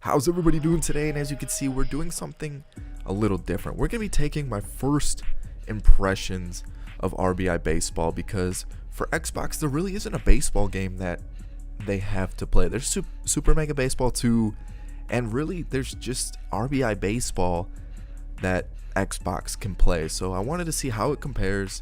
How's everybody doing today? And as you can see, we're doing something a little different. We're going to be taking my first impressions of RBI baseball, because for Xbox there really isn't a baseball game that they have to play. There's Super Mega Baseball 2, and really there's just RBI baseball that Xbox can play. So I wanted to see how it compares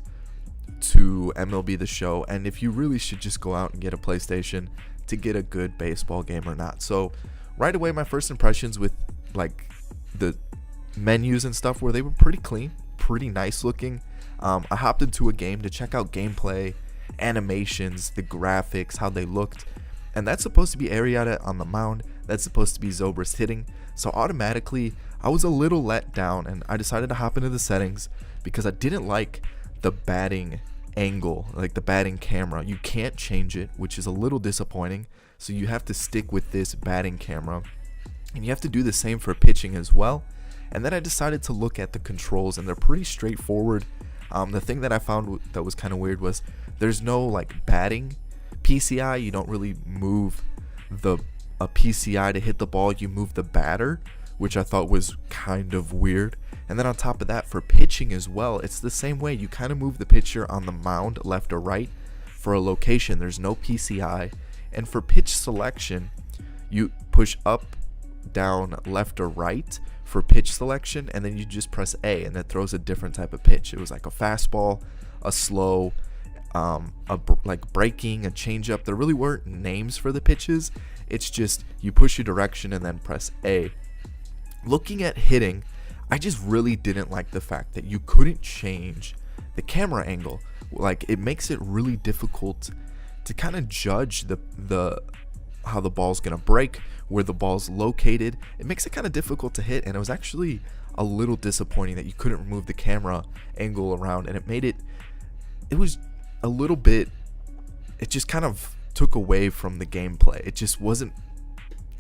to MLB The Show, and if you really should just go out and get a PlayStation to get a good baseball game or not. So right away, my first impressions with like the menus and stuff were they were pretty clean, pretty nice looking. I hopped into a game to check out gameplay, animations, the graphics, how they looked, and that's supposed to be Arrieta on the mound. That's supposed to be Zobrist hitting. So automatically, I was a little let down, and I decided to hop into the settings because I didn't like the batting angle, like the batting camera. You can't change it, which is a little disappointing. So you have to stick with this batting camera, and you have to do the same for pitching as well. And then I decided to look at the controls, and they're pretty straightforward. The thing that I found that was kind of weird was there's no like batting PCI. You don't really move a PCI to hit the ball. You move the batter, which I thought was kind of weird. And then on top of that, for pitching as well, it's the same way. You kind of move the pitcher on the mound left or right for a location. There's no PCI. And for pitch selection, you push up, down, left or right for pitch selection, and then you just press A, and that throws a different type of pitch. It was like a fastball, a slow, like breaking, a changeup. There really weren't names for the pitches. It's just you push your direction and then press A. Looking at hitting, I just really didn't like the fact that you couldn't change the camera angle. Like, it makes it really difficult to kind of judge the how the ball's gonna break, where the ball's located. It makes it kind of difficult to hit, and it was actually a little disappointing that you couldn't move the camera angle around, and it was a little bit, it just kind of took away from the gameplay. It just wasn't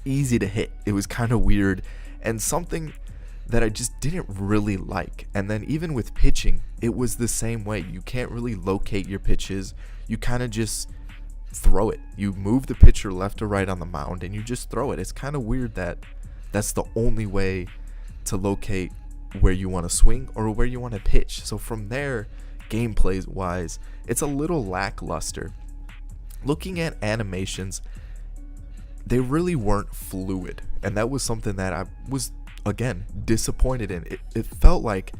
easy to hit. It was kind of weird, and something that I just didn't really like. And then even with pitching, it was the same way. You can't really locate your pitches. You kind of just throw it. You move the pitcher left or right on the mound, and you just throw it. It's kind of weird that that's the only way to locate where you want to swing or where you want to pitch. So from there, gameplay wise, it's a little lackluster. Looking at animations, they really weren't fluid, and that was something that I was, again, disappointed in. It felt like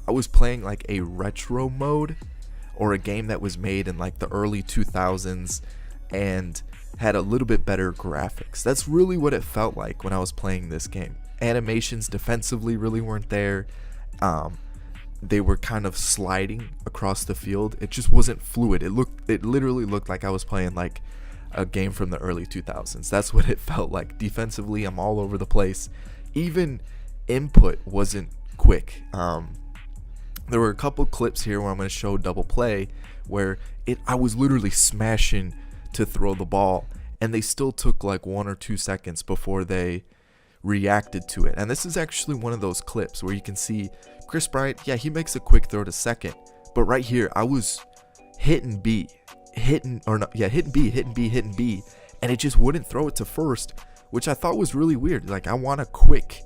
I was playing like a retro mode, or a game that was made in like the early 2000s and had a little bit better graphics. That's really what it felt like when I was playing this game. Animations defensively really weren't there. They were kind of sliding across the field. It just wasn't fluid. It literally looked like I was playing like a game from the early 2000s. That's what it felt like. Defensively, I'm all over the place. Even input wasn't quick. There were a couple clips here where I'm going to show double play where I was literally smashing to throw the ball, and they still took like 1 or 2 seconds before they reacted to it. And this is actually one of those clips where you can see Chris Bryant, yeah, he makes a quick throw to second, but right here I was hitting B, and it just wouldn't throw it to first, which I thought was really weird. Like, I want a quick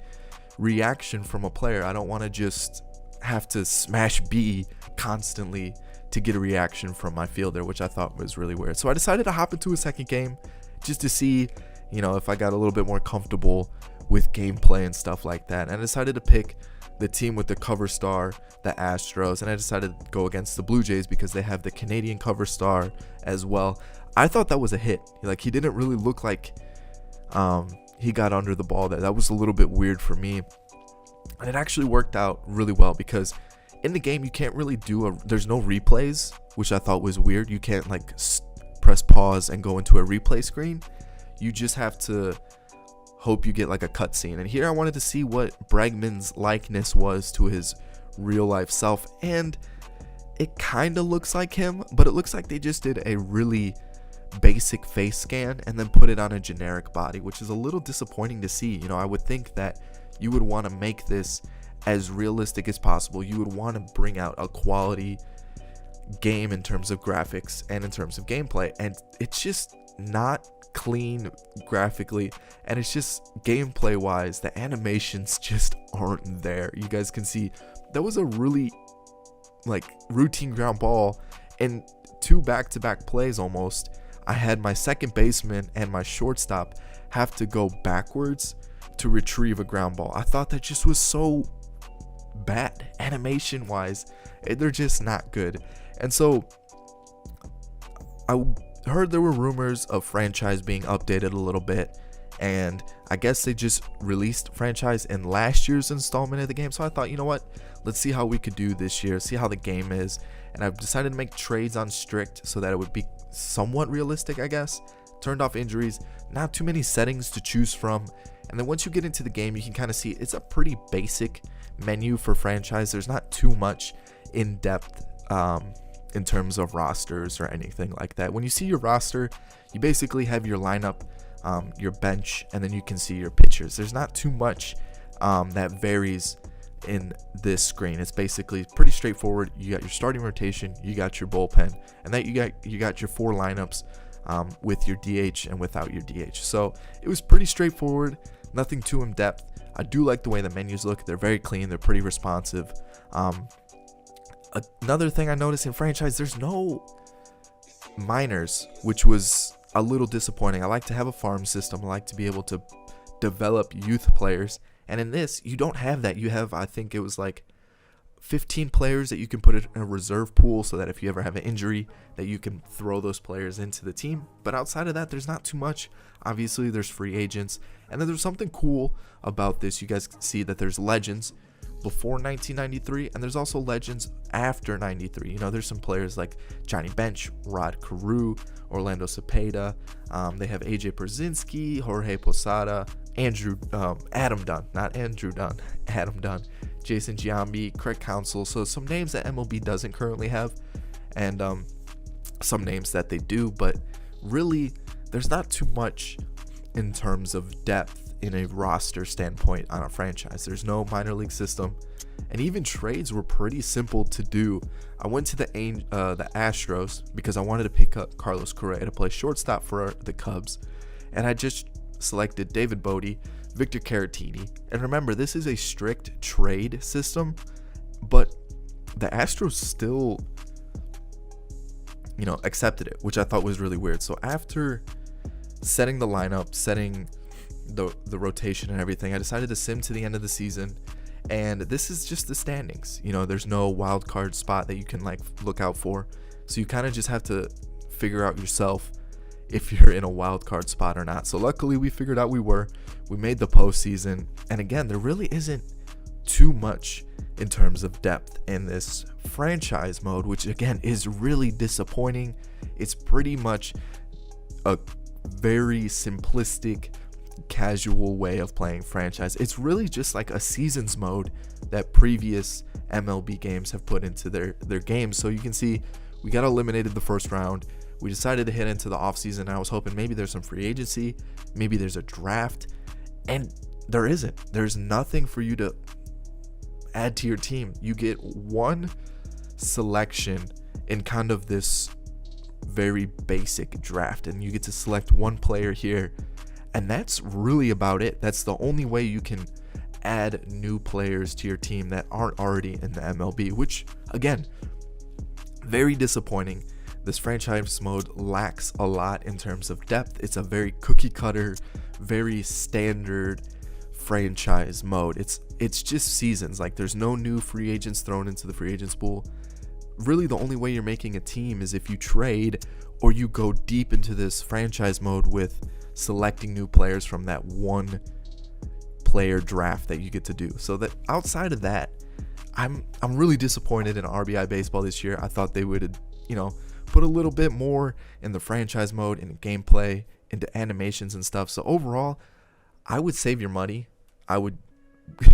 reaction from a player. I don't want to just have to smash B constantly to get a reaction from my fielder, which I thought was really weird. So I decided to hop into a second game just to see, if I got a little bit more comfortable with gameplay and stuff like that. And I decided to pick the team with the cover star, the Astros, and I decided to go against the Blue Jays because they have the Canadian cover star as well. I thought that was a hit. Like, he didn't really look like he got under the ball there. That was a little bit weird for me. And it actually worked out really well because in the game you can't really there's no replays, which I thought was weird. You can't like press pause and go into a replay screen. You just have to hope you get like a cutscene. And here I wanted to see what Bregman's likeness was to his real life self, and it kind of looks like him, but it looks like they just did a really basic face scan and then put it on a generic body, which is a little disappointing to see. I would think that you would want to make this as realistic as possible. You would want to bring out a quality game in terms of graphics and in terms of gameplay, and it's just not clean graphically, and it's just gameplay wise, the animations just aren't there. You guys can see that was a really like routine ground ball, and 2 back-to-back plays almost. I had my second baseman and my shortstop have to go backwards to retrieve a ground ball. I thought that just was so bad animation wise. They're just not good. And so I heard there were rumors of franchise being updated a little bit, and I guess they just released franchise in last year's installment of the game. So I thought, you know what, let's see how we could do this year, see how the game is. And I've decided to make trades on strict so that it would be somewhat realistic, I guess. Turned off injuries, not too many settings to choose from. And then once you get into the game, you can kind of see it's a pretty basic menu for franchise. There's not too much in depth in terms of rosters or anything like that. When you see your roster, you basically have your lineup, your bench, and then you can see your pitchers. There's not too much that varies in this screen. It's basically pretty straightforward. You got your starting rotation, you got your bullpen, and then you got your 4 lineups with your DH and without your DH. So it was pretty straightforward, nothing too in depth. I do like the way the menus look. They're very clean, they're pretty responsive. Another thing I noticed in franchise, there's no minors, which was a little disappointing. I like to have a farm system. I like to be able to develop youth players, and in this you don't have that. You have, I think it was like 15 players that you can put in a reserve pool, so that if you ever have an injury, that you can throw those players into the team. But outside of that, there's not too much. Obviously there's free agents, and then there's something cool about this. You guys can see that there's legends before 1993, and there's also legends after 93. You know, there's some players like Johnny Bench, Rod Carew, Orlando Cepeda. They have AJ Pierzynski, Jorge Posada, Adam Dunn, Jason Giambi, Craig Counsell. So some names that MLB doesn't currently have, and some names that they do, but really there's not too much in terms of depth in a roster standpoint on a franchise. There's no minor league system, and even trades were pretty simple to do. I went to the Astros because I wanted to pick up Carlos Correa to play shortstop for the Cubs, and I just selected David Bodie, Victor Caratini. And remember, this is a strict trade system, but the Astros still, accepted it, which I thought was really weird. So after setting the lineup, setting the rotation and everything, I decided to sim to the end of the season, and this is just the standings. There's no wild card spot that you can look out for, so you kind of just have to figure out yourself if you're in a wild card spot or not. So luckily we figured out we made the postseason, and again, there really isn't too much in terms of depth in this franchise mode, which again is really disappointing. It's pretty much a very simplistic, casual way of playing franchise. It's really just like a seasons mode that previous MLB games have put into their games. So you can see we got eliminated the first round. We decided to hit into the offseason. I was hoping maybe there's some free agency, maybe there's a draft, and there isn't. There's nothing for you to add to your team. You get one selection in kind of this very basic draft, and you get to select one player here, and that's really about it. That's the only way you can add new players to your team that aren't already in the MLB, which again, very disappointing. This franchise mode lacks a lot in terms of depth. It's a very cookie cutter, very standard franchise mode. It's just seasons. There's no new free agents thrown into the free agents pool. Really the only way you're making a team is if you trade or you go deep into this franchise mode with selecting new players from that one player draft that you get to do. So that outside of that, I'm really disappointed in RBI baseball this year. I thought they would, put a little bit more in the franchise mode, in gameplay, into animations and stuff. So overall, I would save your money. I would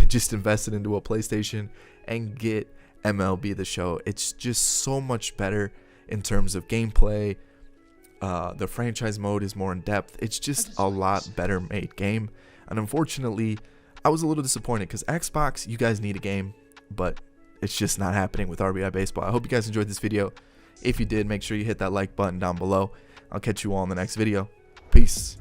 just invest it into a PlayStation and get MLB The Show. It's just so much better in terms of gameplay. The franchise mode is more in depth. It's just a lot better made game. And unfortunately, I was a little disappointed because Xbox, you guys need a game, but it's just not happening with RBI Baseball. I hope you guys enjoyed this video. If you did, make sure you hit that like button down below. I'll catch you all in the next video. Peace.